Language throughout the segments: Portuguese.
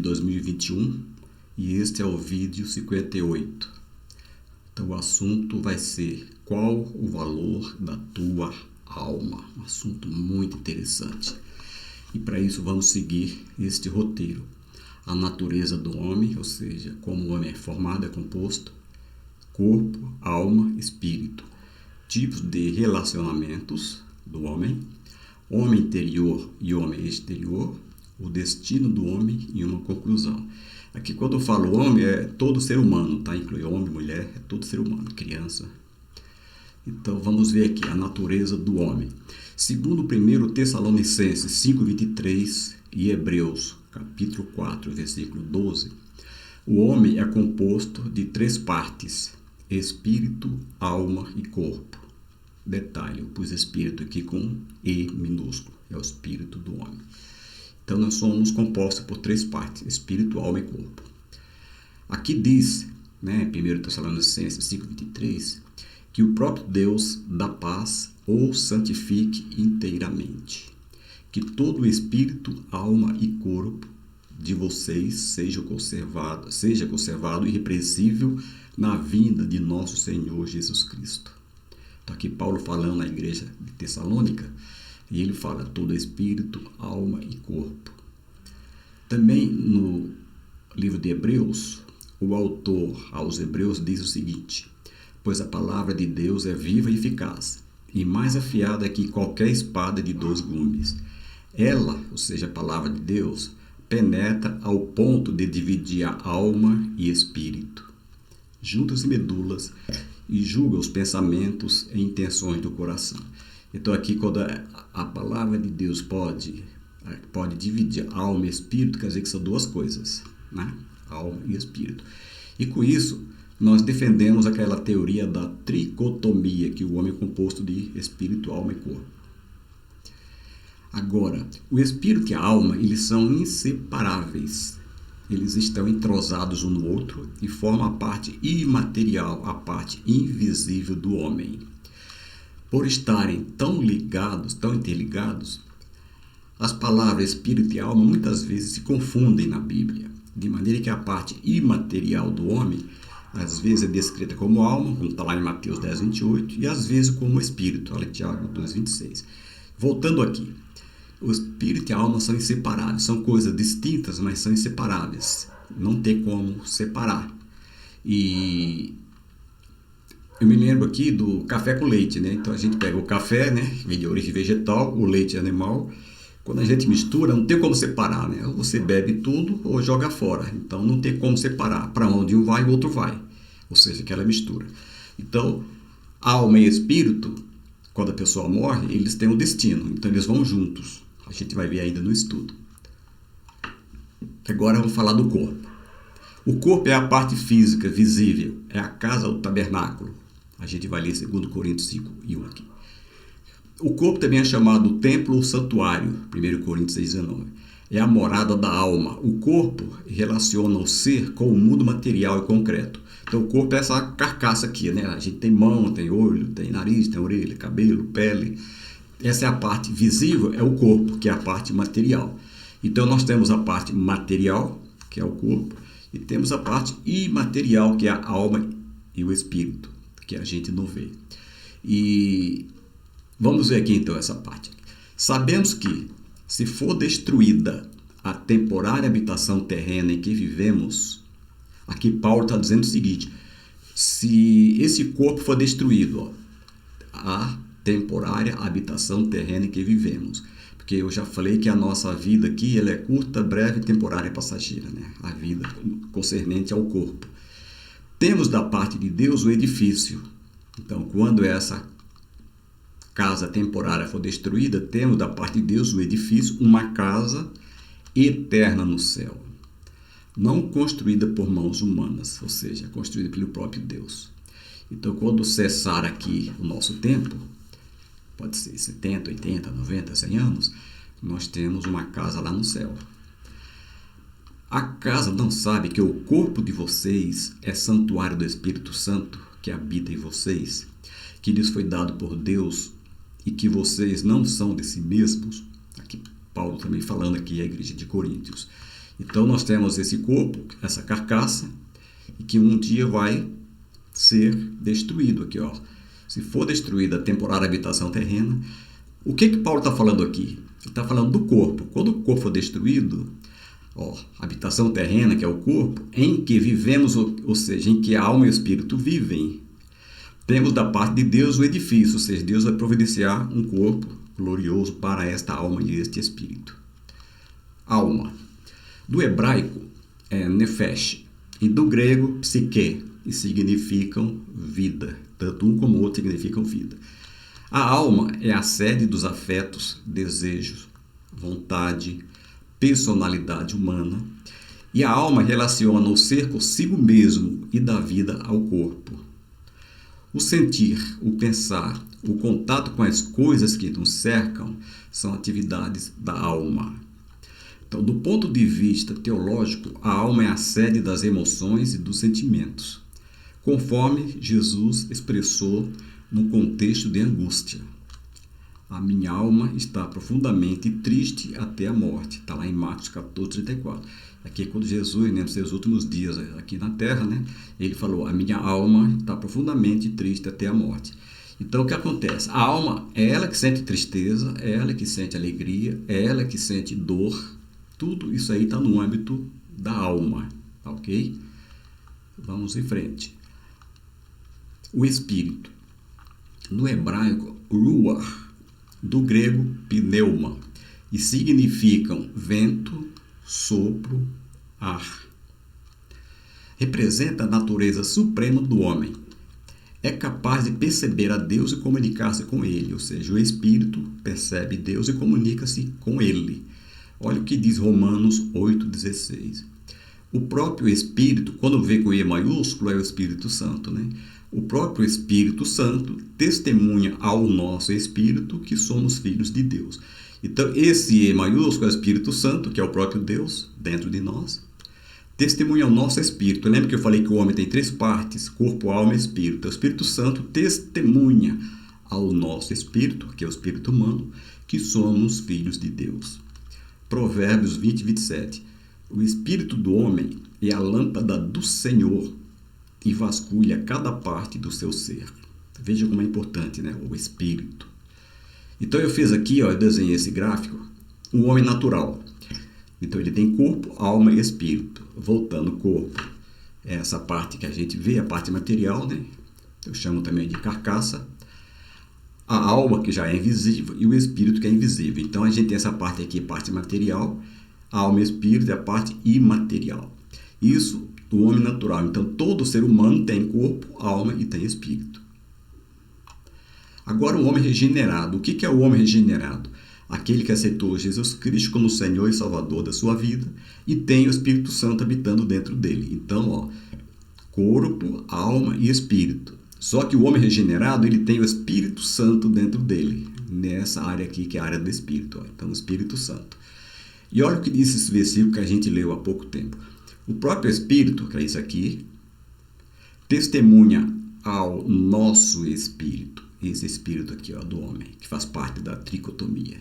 2021 e este é o vídeo 58. Então o assunto vai ser: qual o valor da tua alma? Um assunto muito interessante. E para isso vamos seguir este roteiro. A natureza do homem, ou seja, como o homem é formado, é composto: corpo, alma, espírito. Tipos de relacionamentos do homem: homem interior e homem exterior. O destino do homem e uma conclusão. Aqui, quando eu falo homem, é todo ser humano, tá? Inclui homem, mulher, é todo ser humano, criança. Então, vamos ver aqui a natureza do homem. Segundo 1 Tessalonicenses 5:23 e Hebreus, capítulo 4, versículo 12, o homem é composto de 3 partes: espírito, alma e corpo. Detalhe, eu pus espírito aqui com E minúsculo, é o espírito do homem. Então, nós somos compostos por 3 partes: espírito, alma e corpo. Aqui diz, 1 Tessalonicenses 5:23, que o próprio Deus da paz os santifique inteiramente. Que todo o espírito, alma e corpo de vocês seja conservado irrepreensível na vinda de nosso Senhor Jesus Cristo. Então, aqui Paulo falando na igreja de Tessalônica, e ele fala todo espírito, alma e corpo. Também no livro de Hebreus, o autor aos Hebreus diz o seguinte: pois a palavra de Deus é viva e eficaz, e mais afiada que qualquer espada de 2 gumes. Ela, ou seja, a palavra de Deus, penetra ao ponto de dividir a alma e espírito, juntas e medulas, e julga os pensamentos e intenções do coração. Então aqui, quando a palavra de Deus pode dividir alma e espírito, quer dizer que são 2 coisas, alma e espírito. E com isso, nós defendemos aquela teoria da tricotomia, que o homem é composto de espírito, alma e corpo. Agora, o espírito e a alma, eles são inseparáveis. Eles estão entrosados um no outro e formam a parte imaterial, a parte invisível do homem. Por estarem tão ligados, tão interligados, as palavras espírito e alma muitas vezes se confundem na Bíblia, de maneira que a parte imaterial do homem às vezes é descrita como alma, como está lá em Mateus 10:28, e às vezes como espírito, olha Tiago 2:26. Voltando aqui, o espírito e a alma são inseparáveis, são coisas distintas, mas são inseparáveis, não tem como separar. E eu me lembro aqui do café com leite, Então a gente pega o café, vem de origem vegetal, o leite animal. Quando a gente mistura, não tem como separar, Ou você bebe tudo ou joga fora. Então não tem como separar. Para onde um vai, o outro vai. Ou seja, aquela mistura. Então, alma e espírito, quando a pessoa morre, eles têm um destino. Então eles vão juntos. A gente vai ver ainda no estudo. Agora vamos falar do corpo. O corpo é a parte física, visível. É a casa, o tabernáculo. A gente vai ler 2 Coríntios 5:1 aqui. O corpo também é chamado templo ou santuário, 1 Coríntios 6:19. É a morada da alma. O corpo relaciona o ser com o mundo material e concreto. Então o corpo é essa carcaça aqui, A gente tem mão, tem olho, tem nariz, tem orelha, cabelo, pele. Essa é a parte visível, é o corpo, que é a parte material. Então nós temos a parte material, que é o corpo, e temos a parte imaterial, que é a alma e o espírito, que a gente não vê. E vamos ver aqui então essa parte. Sabemos que, se for destruída a temporária habitação terrena em que vivemos, aqui Paulo está dizendo o seguinte: se esse corpo for destruído, a temporária habitação terrena em que vivemos, porque eu já falei que a nossa vida aqui ela é curta, breve, temporária e passageira, A vida concernente ao corpo. Temos da parte de Deus o edifício. Então, quando essa casa temporária for destruída, temos da parte de Deus o edifício, uma casa eterna no céu, não construída por mãos humanas, ou seja, construída pelo próprio Deus. Então, quando cessar aqui o nosso tempo, pode ser 70, 80, 90, 100 anos, nós temos uma casa lá no céu. A casa não sabe que o corpo de vocês é santuário do Espírito Santo que habita em vocês, que lhes foi dado por Deus e que vocês não são de si mesmos? Aqui Paulo também falando aqui à igreja de Coríntios. Então nós temos esse corpo, essa carcaça, e que um dia vai ser destruído aqui, ó. Se for destruída a temporária habitação terrena, o que Paulo está falando aqui? Ele está falando do corpo. Quando o corpo for destruído, ó, a habitação terrena, que é o corpo, em que vivemos, ou seja, em que a alma e o espírito vivem, temos da parte de Deus o edifício, ou seja, Deus vai providenciar um corpo glorioso para esta alma e este espírito. Alma. Do hebraico é nefesh e do grego psique, e significam vida. Tanto um como o outro significam vida. A alma é a sede dos afetos, desejos, vontade, personalidade humana, e a alma relaciona o ser consigo mesmo e dá vida ao corpo. O sentir, o pensar, o contato com as coisas que nos cercam são atividades da alma. Então, do ponto de vista teológico, a alma é a sede das emoções e dos sentimentos, conforme Jesus expressou no contexto de angústia. A minha alma está profundamente triste até a morte. Está lá em Marcos 14:34. Aqui é quando Jesus, nos seus últimos dias aqui na terra, né, ele falou, a minha alma está profundamente triste até a morte. Então, o que acontece? A alma é ela que sente tristeza, é ela que sente alegria, é ela que sente dor. Tudo isso aí está no âmbito da alma, ok? Vamos em frente. O espírito. No hebraico, ruach, do grego pneuma, e significam vento, sopro, ar. Representa a natureza suprema do homem. É capaz de perceber a Deus e comunicar-se com Ele, ou seja, o espírito percebe Deus e comunica-se com Ele. Olha o que diz Romanos 8,16. O próprio Espírito, quando vê com E maiúsculo, é o Espírito Santo, né? O próprio Espírito Santo testemunha ao nosso Espírito que somos filhos de Deus. Então, esse E maiúsculo é o Espírito Santo, que é o próprio Deus dentro de nós. Testemunha ao nosso Espírito. Lembra que eu falei que o homem tem 3 partes, corpo, alma e Espírito. O Espírito Santo testemunha ao nosso Espírito, que é o Espírito humano, que somos filhos de Deus. Provérbios 20:27. O Espírito do homem é a lâmpada do Senhor e vasculha cada parte do seu ser. Veja como é importante, né? O Espírito. Então eu fiz aqui, ó, eu desenhei esse gráfico, um homem natural. Então ele tem corpo, alma e espírito. Voltando ao corpo, essa parte que a gente vê, a parte material, né? Eu chamo também de carcaça. A alma, que já é invisível, e o espírito, que é invisível. Então a gente tem essa parte aqui, parte material, a alma e espírito, e a parte imaterial. Isso do homem natural. Então todo ser humano tem corpo, alma e tem espírito. Agora o homem regenerado. O que é o homem regenerado? Aquele que aceitou Jesus Cristo como Senhor e Salvador da sua vida e tem o Espírito Santo habitando dentro dele. Então, ó, corpo, alma e espírito. Só que o homem regenerado, ele tem o Espírito Santo dentro dele, nessa área aqui, que é a área do Espírito. Ó. Então, o Espírito Santo. E olha o que diz esse versículo que a gente leu há pouco tempo. O próprio Espírito, que é isso aqui, testemunha ao nosso Espírito, esse Espírito aqui, ó, do homem, que faz parte da tricotomia,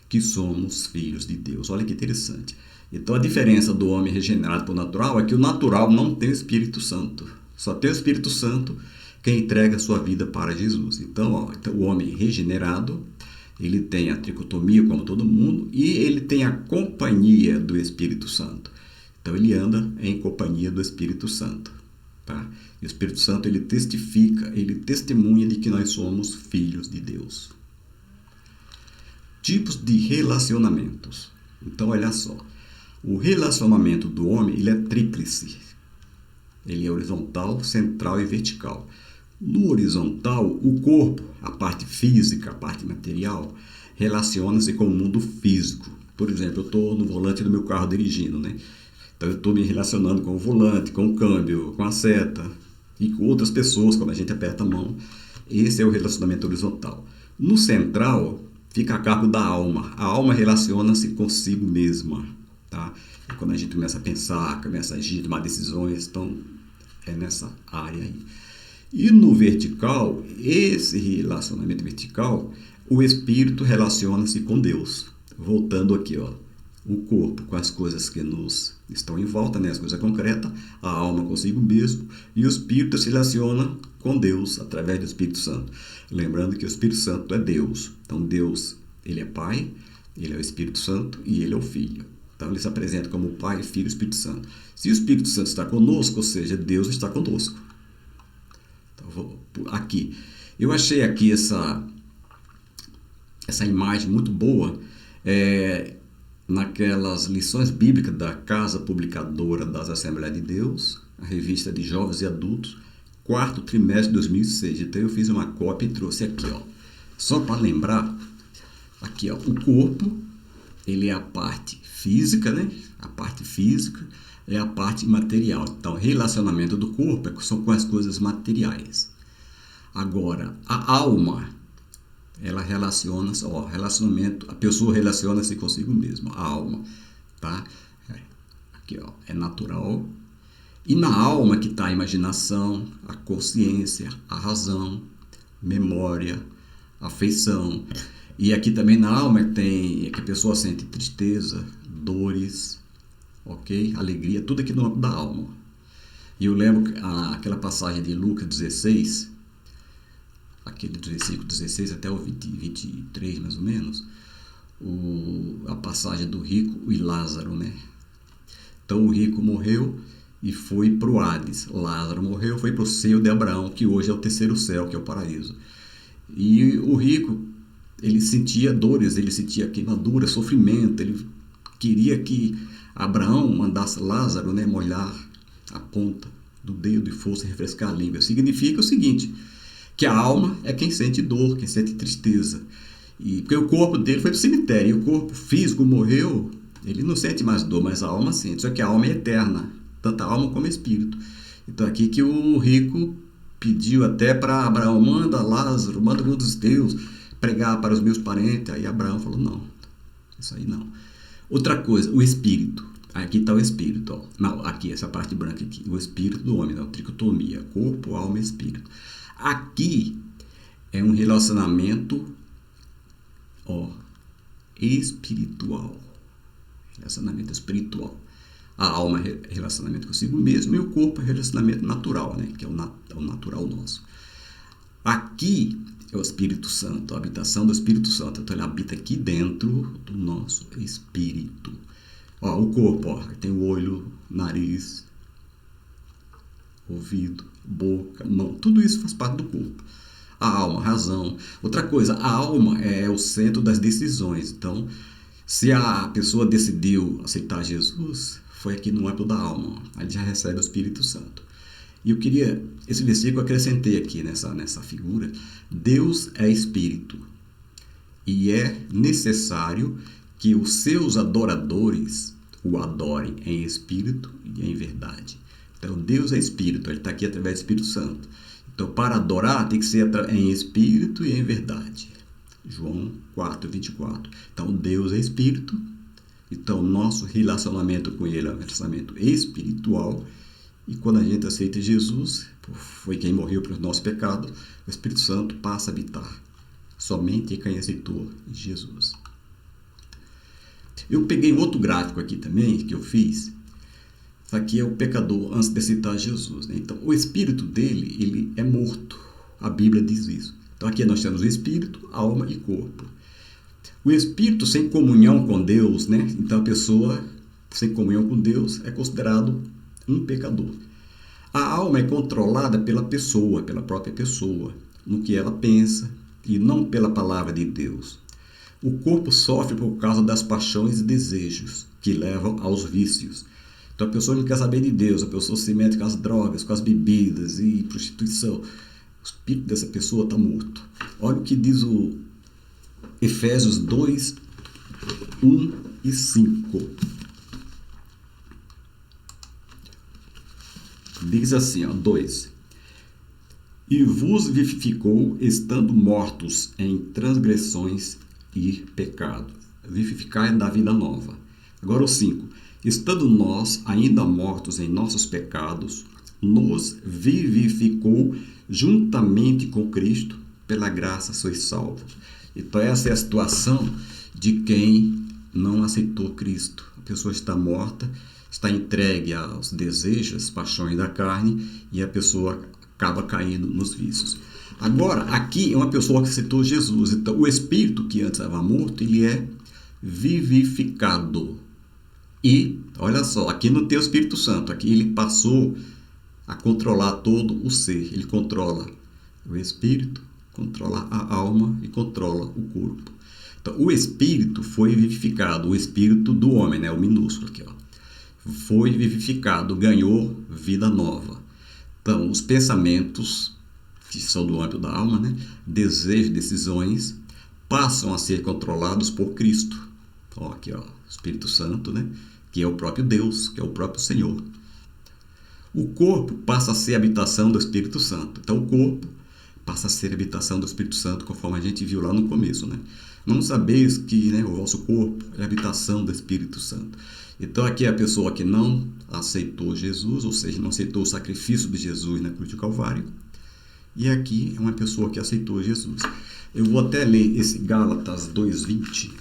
que somos filhos de Deus. Olha que interessante. Então, a diferença do homem regenerado para o natural é que o natural não tem o Espírito Santo. Só tem o Espírito Santo quem entrega a sua vida para Jesus. Então, ó, o homem regenerado, ele tem a tricotomia como todo mundo e ele tem a companhia do Espírito Santo. Então, ele anda em companhia do Espírito Santo. Tá? E o Espírito Santo, ele testifica, ele testemunha de que nós somos filhos de Deus. Tipos de relacionamentos. Então, olha só. O relacionamento do homem, ele é tríplice. Ele é horizontal, central e vertical. No horizontal, o corpo, a parte física, a parte material, relaciona-se com o mundo físico. Por exemplo, eu estou no volante do meu carro dirigindo, né? Então, eu estou me relacionando com o volante, com o câmbio, com a seta e com outras pessoas quando a gente aperta a mão. Esse é o relacionamento horizontal. No central, fica a cargo da alma. A alma relaciona-se consigo mesma. Tá? É quando a gente começa a pensar, começa a agir, tomar decisões. Então, é nessa área aí. E no vertical, esse relacionamento vertical, o espírito relaciona-se com Deus. Voltando aqui, ó. o corpo com as coisas que nos estão em volta, né, as coisas concretas, a alma consigo mesmo, e o espírito se relaciona com Deus através do Espírito Santo. Lembrando que o Espírito Santo é Deus. Então Deus, ele é Pai, ele é o Espírito Santo e ele é o Filho. Então ele se apresenta como Pai, Filho e Espírito Santo. Se o Espírito Santo está conosco, ou seja, Deus está conosco. Então, aqui. Eu achei aqui essa imagem muito boa naquelas lições bíblicas da Casa Publicadora das Assembleias de Deus, a revista de jovens e adultos, 4º trimestre de 2006. Então eu fiz uma cópia e trouxe aqui, ó. Só para lembrar, aqui, ó, o corpo, ele é a parte física, né? A parte física é a parte material. Então, relacionamento do corpo são com as coisas materiais. Agora, a alma, ela relaciona-se, ó, relacionamento, a pessoa relaciona-se consigo mesma, a alma, tá? Aqui, ó, é natural. E na alma que está a imaginação, a consciência, a razão, memória, afeição. E aqui também na alma tem que a pessoa sente tristeza, dores, ok? Alegria, tudo aqui no âmbito da alma. E eu lembro aquela passagem de Lucas 16, aquele versículo 16 até o 23 mais ou menos, a passagem do rico e Lázaro, né? Então o rico morreu e foi para o Hades. Lázaro morreu, foi para o seio de Abraão, que hoje é o terceiro céu, que é o paraíso. E o rico, ele sentia dores, ele sentia queimadura, sofrimento, ele queria que Abraão mandasse Lázaro, né, molhar a ponta do dedo e fosse refrescar a língua. Significa o seguinte, que a alma é quem sente dor, quem sente tristeza. Porque o corpo dele foi para o cemitério, e o corpo físico morreu, ele não sente mais dor, mas a alma sente. Só que a alma é eterna, tanto a alma como o espírito. Então aqui que o rico pediu até para Abraão, manda Lázaro, manda um dos teus pregar para os meus parentes. Aí Abraão falou, não, isso aí não. Outra coisa, o espírito. Aqui está o espírito, ó. Não, aqui, essa parte branca aqui, o espírito do homem, a tricotomia, corpo, alma e espírito. Aqui é um relacionamento, ó, espiritual. Relacionamento espiritual. A alma é relacionamento consigo mesmo e o corpo é relacionamento natural, né? Que é o natural nosso. Aqui é o Espírito Santo, a habitação do Espírito Santo. Então ele habita aqui dentro do nosso espírito. Ó, o corpo, ó, tem o olho, nariz, ouvido, boca, mão. Tudo isso faz parte do corpo. A alma, a razão. Outra coisa, a alma é o centro das decisões. Então, se a pessoa decidiu aceitar Jesus, foi aqui no âmbito da alma. Aí já recebe o Espírito Santo. E eu queria, esse versículo eu acrescentei aqui nessa figura. Deus é Espírito. E é necessário que os seus adoradores o adorem em espírito e em verdade. Então, Deus é Espírito, ele está aqui através do Espírito Santo. Então, para adorar, tem que ser em espírito e em verdade. João 4:24. Então, Deus é Espírito. Então, nosso relacionamento com ele é um relacionamento espiritual. E quando a gente aceita Jesus, foi quem morreu pelos nossos pecados, o Espírito Santo passa a habitar somente quem aceitou Jesus. Eu peguei um outro gráfico aqui também, que eu fiz. Isso aqui é o pecador antes de aceitar Jesus, né? Então, o espírito dele, ele é morto. A Bíblia diz isso. Então, aqui nós temos o espírito, alma e corpo. O espírito sem comunhão com Deus, né? Então, a pessoa sem comunhão com Deus é considerado um pecador. A alma é controlada pela pessoa, pela própria pessoa, no que ela pensa e não pela palavra de Deus. O corpo sofre por causa das paixões e desejos que levam aos vícios. Então a pessoa não quer saber de Deus, a pessoa se mete com as drogas, com as bebidas e prostituição. O espírito dessa pessoa está morto. Olha o que diz o Efésios 2, 1 e 5. Diz assim, ó, 2. E vos vivificou, estando mortos em transgressões e pecado. Vivificar é da vida nova. Agora o 5. Estando nós ainda mortos em nossos pecados, nos vivificou juntamente com Cristo, pela graça sois salvos. Então essa é a situação de quem não aceitou Cristo. A pessoa está morta, está entregue aos desejos, às paixões da carne, e a pessoa acaba caindo nos vícios. Agora, aqui é uma pessoa que aceitou Jesus. Então, o espírito que antes estava morto, ele é vivificado. E, olha só, aqui não tem o Espírito Santo. Aqui ele passou a controlar todo o ser. Ele controla o espírito, controla a alma e controla o corpo. Então, o espírito foi vivificado. O espírito do homem, né? O minúsculo aqui, ó. Foi vivificado, ganhou vida nova. Então, os pensamentos, que são do âmbito da alma, né? Desejos, decisões, passam a ser controlados por Cristo. Ó, aqui, ó, Espírito Santo, né? Que é o próprio Deus, que é o próprio Senhor. O corpo passa a ser a habitação do Espírito Santo. Então, o corpo passa a ser a habitação do Espírito Santo, conforme a gente viu lá no começo, né? Não sabeis que, né, o vosso corpo é a habitação do Espírito Santo. Então, aqui é a pessoa que não aceitou Jesus, ou seja, não aceitou o sacrifício de Jesus na cruz do Calvário. E aqui é uma pessoa que aceitou Jesus. Eu vou até ler esse Gálatas 2:20,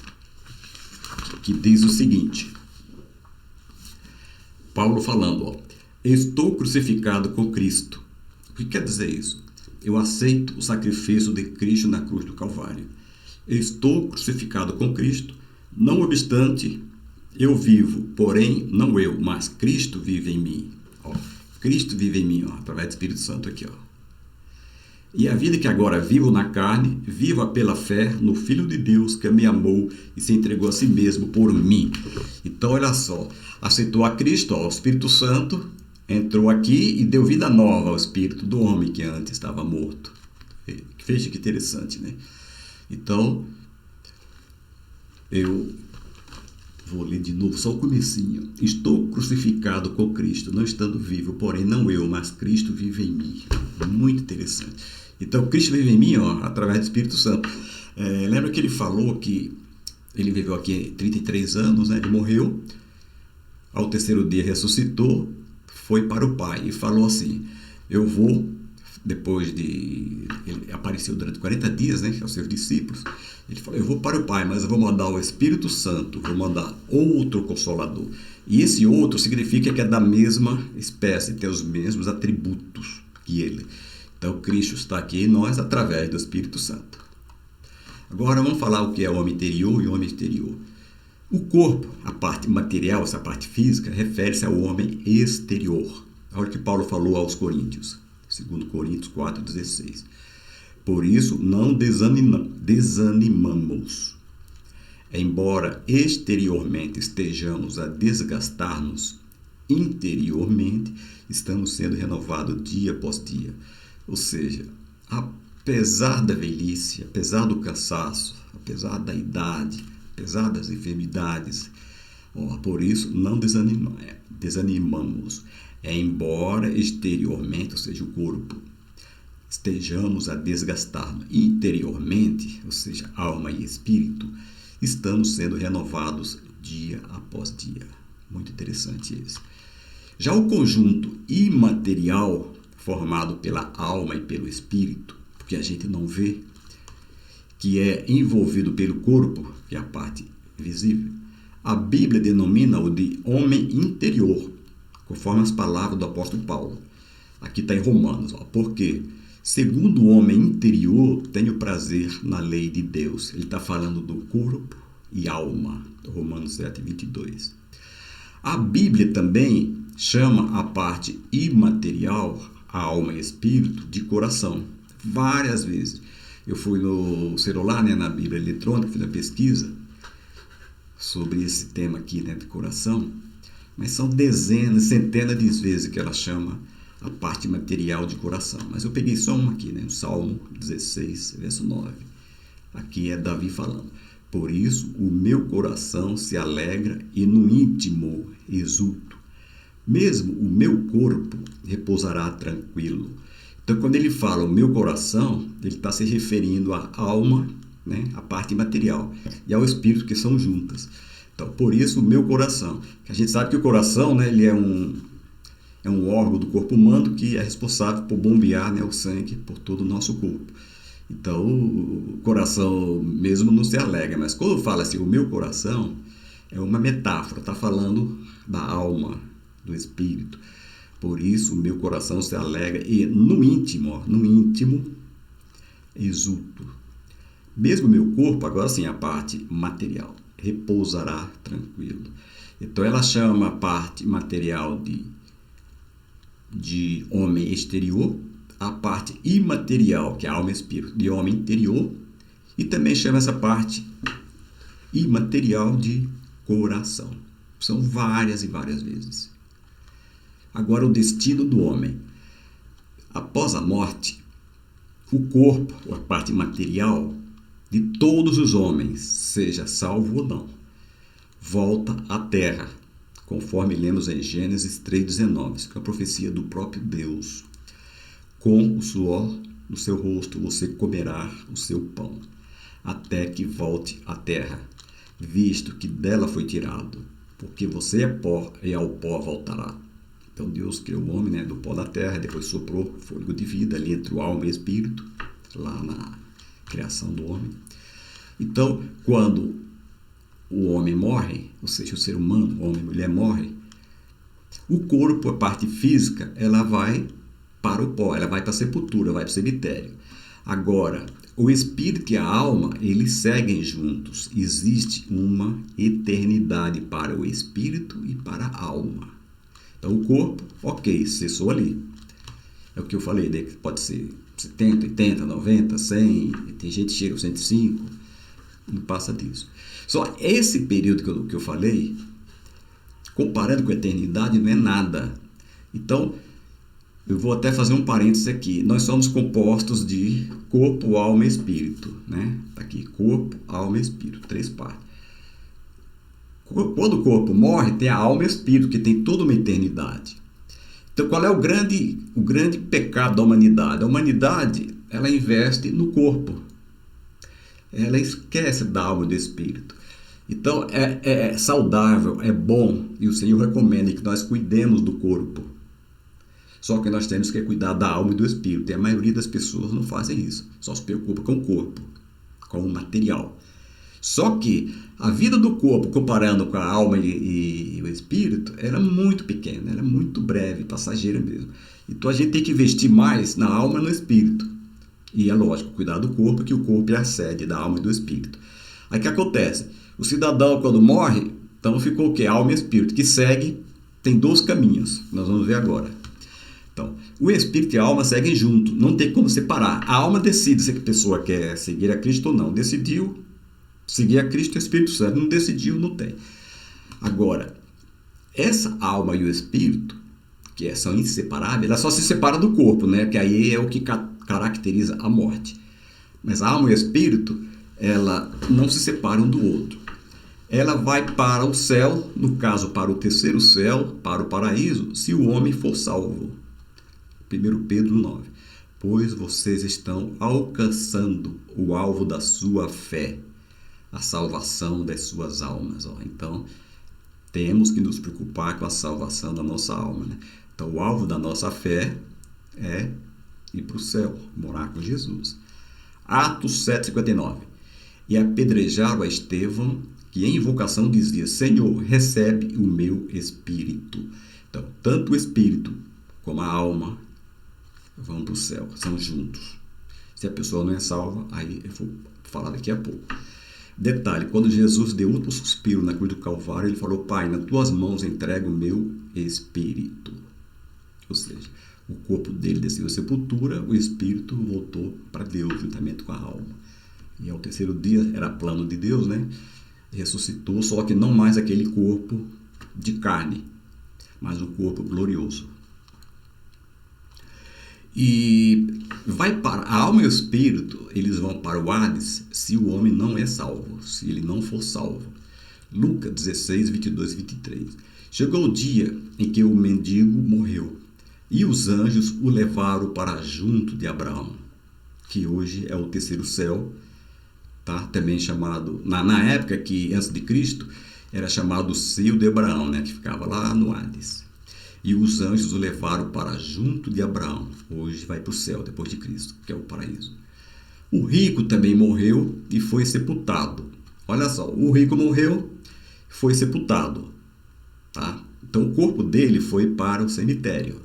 que diz o seguinte. Paulo falando, ó, estou crucificado com Cristo. O que quer dizer isso? Eu aceito o sacrifício de Cristo na cruz do Calvário. Estou crucificado com Cristo, não obstante, eu vivo, porém, não eu, mas Cristo vive em mim. Ó, Cristo vive em mim, ó, através do Espírito Santo aqui, ó. E a vida que agora vivo na carne, viva pela fé no Filho de Deus que me amou e se entregou a si mesmo por mim. Então, olha só, aceitou a Cristo, ó, o Espírito Santo entrou aqui e deu vida nova ao espírito do homem que antes estava morto. Veja que interessante, né? Então, eu vou ler de novo só o comecinho. Estou crucificado com Cristo, não estando vivo, porém não eu, mas Cristo vive em mim. Muito interessante. Então, Cristo vive em mim, ó, através do Espírito Santo. Lembra que ele falou que ele viveu aqui 33 anos, né? Ele morreu, ao terceiro dia ressuscitou, foi para o Pai e falou assim, eu vou, depois de... Ele apareceu durante 40 dias, né, aos seus discípulos, ele falou, eu vou para o Pai, mas eu vou mandar o Espírito Santo, vou mandar outro Consolador. E esse outro significa que é da mesma espécie, tem os mesmos atributos que ele. Então, Cristo está aqui em nós através do Espírito Santo. Agora, vamos falar o que é o homem interior e o homem exterior. O corpo, a parte material, essa parte física, refere-se ao homem exterior. Olha o que Paulo falou aos Coríntios, 2 Coríntios 4,16. Por isso, não desanimamos. Embora exteriormente estejamos a desgastar-nos, interiormente estamos sendo renovados dia após dia. Ou seja, apesar da velhice, apesar do cansaço, apesar da idade, apesar das enfermidades, por isso não desanimamos. Embora exteriormente, ou seja, o corpo, estejamos a desgastar-nos, interiormente, ou seja, alma e espírito, estamos sendo renovados dia após dia. Muito interessante isso. Já o conjunto imaterial, formado pela alma e pelo espírito, porque a gente não vê, que é envolvido pelo corpo, que é a parte visível, a Bíblia denomina-o de homem interior, conforme as palavras do apóstolo Paulo. Aqui está em Romanos, porque segundo o homem interior tenho prazer na lei de Deus. Ele está falando do corpo e alma, Romanos 7:22. A Bíblia também chama a parte imaterial, a alma e espírito, de coração, várias vezes. Eu fui no celular, né, na Bíblia eletrônica, fiz uma pesquisa sobre esse tema aqui, né, de coração, mas são dezenas, centenas de vezes que ela chama a parte material de coração. Mas eu peguei só uma aqui, né, no Salmo 16, verso 9. Aqui é Davi falando. Por isso o meu coração se alegra e no íntimo exulto. Mesmo o meu corpo repousará tranquilo. Então, quando ele fala o meu coração, ele está se referindo à alma, né, à parte material, e ao espírito, que são juntas. Então, por isso, o meu coração. A gente sabe que o coração, né, ele é um órgão do corpo humano que é responsável por bombear, né, o sangue por todo o nosso corpo. Então, o coração mesmo não se alegra, mas quando fala assim, o meu coração, É uma metáfora, está falando da alma, do espírito. Por isso o meu coração se alegra e no íntimo exulto. Mesmo meu corpo, agora sim a parte material, repousará tranquilo. Então ela chama a parte material de homem exterior, a parte imaterial, que é a alma e espírito, de homem interior, e também chama essa parte imaterial de coração. São várias e várias vezes. Agora, o destino do homem. Após a morte, o corpo, a parte material de todos os homens, seja salvo ou não, volta à terra, conforme lemos em Gênesis 3,19, que é a profecia do próprio Deus. Com o suor do seu rosto você comerá o seu pão, até que volte à terra, visto que dela foi tirado, porque você é pó e ao pó voltará. Então Deus criou o homem, do pó da terra, depois soprou fôlego de vida ali entre o alma e o espírito, lá na criação do homem. Então, quando o homem morre, ou seja, o ser humano, homem e mulher, morre, o corpo, a parte física, ela vai para o pó, ela vai para a sepultura, vai para o cemitério. Agora, o espírito e a alma, eles seguem juntos. Existe uma eternidade para o espírito e para a alma. Então, o corpo, ok, cessou ali. É o que eu falei, né? Pode ser 70, 80, 90, 100, tem gente que chega a 105, não passa disso. Só esse período que eu falei, comparando com a eternidade, não é nada. Então, eu vou até fazer um parênteses aqui. Nós somos compostos de corpo, alma e espírito, né? Tá aqui, corpo, alma e espírito, 3 partes. Quando o corpo morre, tem a alma e o espírito, que tem toda uma eternidade. Então, qual é o grande pecado da humanidade? A humanidade, ela investe no corpo. Ela esquece da alma e do espírito. Então, é saudável, é bom, e o Senhor recomenda que nós cuidemos do corpo. Só que nós temos que cuidar da alma e do espírito. E a maioria das pessoas não fazem isso. Só se preocupa com o corpo, com o material. Só que a vida do corpo, comparando com a alma e o espírito, era muito pequena, era muito breve, passageira mesmo. Então a gente tem que investir mais na alma e no espírito. E é lógico, cuidar do corpo, que o corpo é a sede da alma e do espírito. Aí o que acontece? O cidadão, quando morre, então ficou o quê? Alma e espírito, que segue, tem 2 caminhos, nós vamos ver agora. Então, o espírito e a alma seguem junto, não tem como separar. A alma decide se a pessoa quer seguir a Cristo ou não. Decidiu seguir a Cristo e o Espírito Santo. Não decidiu, não tem. Agora, essa alma e o espírito, que são inseparáveis, ela só se separa do corpo, né? Que aí é o que caracteriza a morte. Mas a alma e o espírito, ela não se separam do outro. Ela vai para o céu, no caso para o terceiro céu, para o paraíso, se o homem for salvo. 1 Pedro 9. Pois vocês estão alcançando o alvo da sua fé, a salvação das suas almas. Então, temos que nos preocupar com a salvação da nossa alma, né? Então, o alvo da nossa fé é ir para o céu, morar com Jesus. Atos 7,59. E apedrejaram a Estevão, que em invocação dizia: Senhor, recebe o meu espírito. Então, tanto o espírito como a alma vão para o céu, são juntos. Se a pessoa não é salva, aí eu vou falar daqui a pouco. Detalhe, quando Jesus deu outro suspiro na cruz do Calvário, ele falou: Pai, nas tuas mãos entrego o meu espírito. Ou seja, o corpo dele desceu à sepultura, o espírito voltou para Deus, juntamente com a alma. E ao terceiro dia, era plano de Deus, né? Ressuscitou, só que não mais aquele corpo de carne, mas um corpo glorioso. E vai para a alma e o espírito, eles vão para o Hades se o homem não é salvo, se ele não for salvo. Lucas 16, 22 e 23. Chegou o dia em que o mendigo morreu, e os anjos o levaram para junto de Abraão, que hoje é o terceiro céu, tá? Também chamado, na época que antes de Cristo, era chamado o seio de Abraão, né? Que ficava lá no Hades. E os anjos o levaram para junto de Abraão. Hoje vai para o céu, depois de Cristo, que é o paraíso. O rico também morreu e foi sepultado. Olha só, o rico morreu foi sepultado. Tá? Então o corpo dele foi para o cemitério.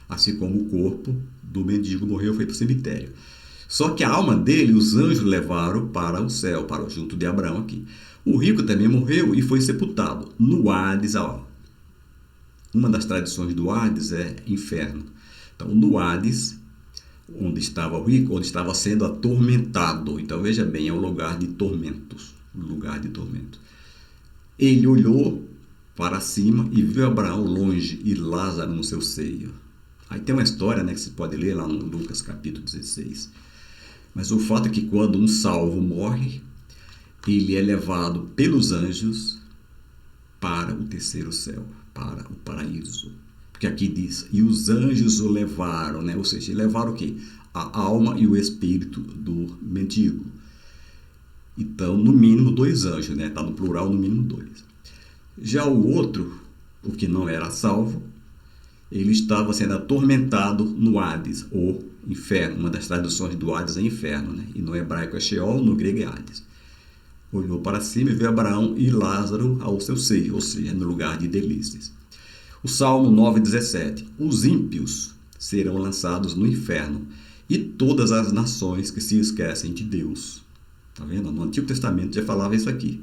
Assim como o corpo do mendigo morreu, foi para o cemitério. Só que a alma dele, os anjos levaram para o céu, para junto de Abraão aqui. O rico também morreu e foi sepultado no Hades. Uma das tradições do Hades é inferno. Então, no Hades, onde estava o rico, onde estava sendo atormentado. Então, veja bem, é um lugar de tormentos. Lugar de tormento. Ele olhou para cima e viu Abraão longe e Lázaro no seu seio. Aí tem uma história, né, que você pode ler lá no Lucas capítulo 16. Mas o fato é que quando um salvo morre, ele é levado pelos anjos para o terceiro céu, para o paraíso. Porque aqui diz, e os anjos o levaram, né? Ou seja, levaram o quê? A alma e o espírito do mendigo. Então, no mínimo 2 anjos, né? Está no plural, no mínimo 2. Já o outro, o que não era salvo, ele estava sendo atormentado no Hades, ou inferno. Uma das traduções do Hades é inferno, né? E no hebraico é Sheol, no grego é Hades. Olhou para cima e viu Abraão e Lázaro ao seu seio, ou seja, no lugar de delícias. O Salmo 9,17. Os ímpios serão lançados no inferno e todas as nações que se esquecem de Deus. Está vendo? No Antigo Testamento já falava isso aqui.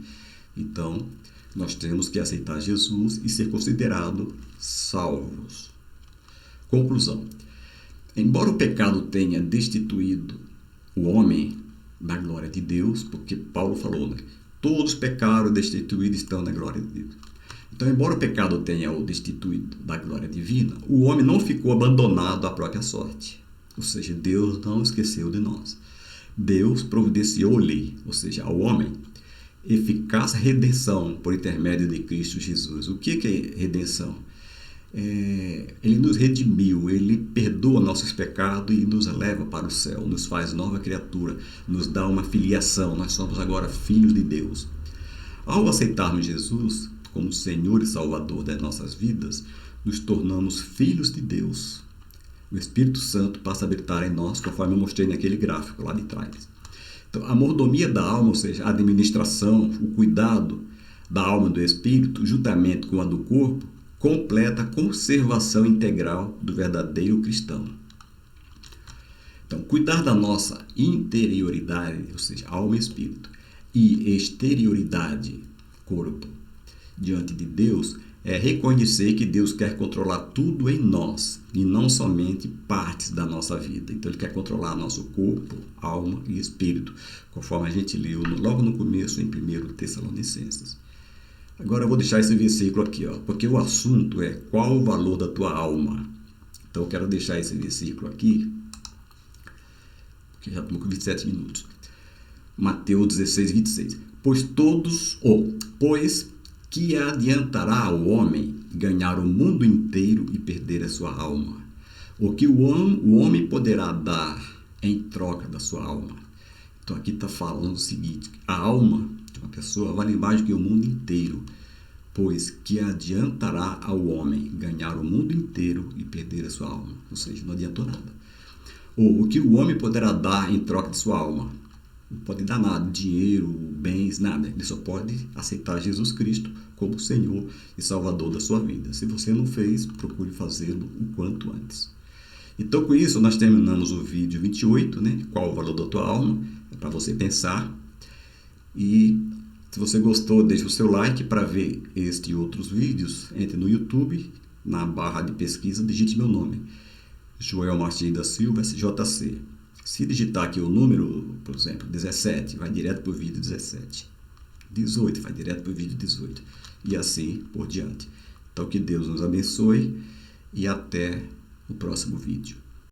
Então, nós temos que aceitar Jesus e ser considerados salvos. Conclusão. Embora o pecado tenha destituído o homem da glória de Deus, porque Paulo falou, né? Todos pecaram, destituídos estão na glória de Deus. Então, embora o pecado tenha o destituído da glória divina, o homem não ficou abandonado à própria sorte. Ou seja, Deus não esqueceu de nós. Deus providenciou-lhe, ou seja, ao homem, eficaz redenção por intermédio de Cristo Jesus. O que é redenção? Ele nos redimiu, ele perdoa nossos pecados e nos leva para o céu, nos faz nova criatura, nos dá uma filiação, nós somos agora filhos de Deus. Ao aceitarmos Jesus como Senhor e Salvador das nossas vidas, nos tornamos filhos de Deus. O Espírito Santo passa a habitar em nós, conforme eu mostrei naquele gráfico lá de trás. Então, a mordomia da alma, ou seja, a administração, o cuidado da alma e do espírito, juntamente com a do corpo, completa a conservação integral do verdadeiro cristão. Então, cuidar da nossa interioridade, ou seja, alma e espírito, e exterioridade, corpo, diante de Deus, é reconhecer que Deus quer controlar tudo em nós e não somente partes da nossa vida. Então, Ele quer controlar nosso corpo, alma e espírito, conforme a gente leu logo no começo em 1 Tessalonicenses. Agora eu vou deixar esse versículo aqui, porque o assunto é qual o valor da tua alma. Então eu quero deixar esse versículo aqui, porque já estamos com 27 minutos. Mateus 16, 26. Pois que adiantará ao homem ganhar o mundo inteiro e perder a sua alma? O que o homem poderá dar em troca da sua alma? Então aqui está falando o seguinte, a alma de uma pessoa vale mais do que o mundo inteiro, pois que adiantará ao homem ganhar o mundo inteiro e perder a sua alma? Ou seja, não adiantou nada. Ou o que o homem poderá dar em troca de sua alma? Não pode dar nada, dinheiro, bens, nada. Ele só pode aceitar Jesus Cristo como Senhor e Salvador da sua vida. Se você não fez, procure fazê-lo o quanto antes. Então, com isso, nós terminamos o vídeo 28, né? Qual o valor da tua alma? É para você pensar. E se você gostou, deixe o seu like. Para ver este e outros vídeos, entre no YouTube, na barra de pesquisa, digite meu nome. Joel Martins da Silva, SJC. Se digitar aqui o número, por exemplo, 17, vai direto para o vídeo 17. 18, vai direto para o vídeo 18. E assim por diante. Então, que Deus nos abençoe e até o próximo vídeo.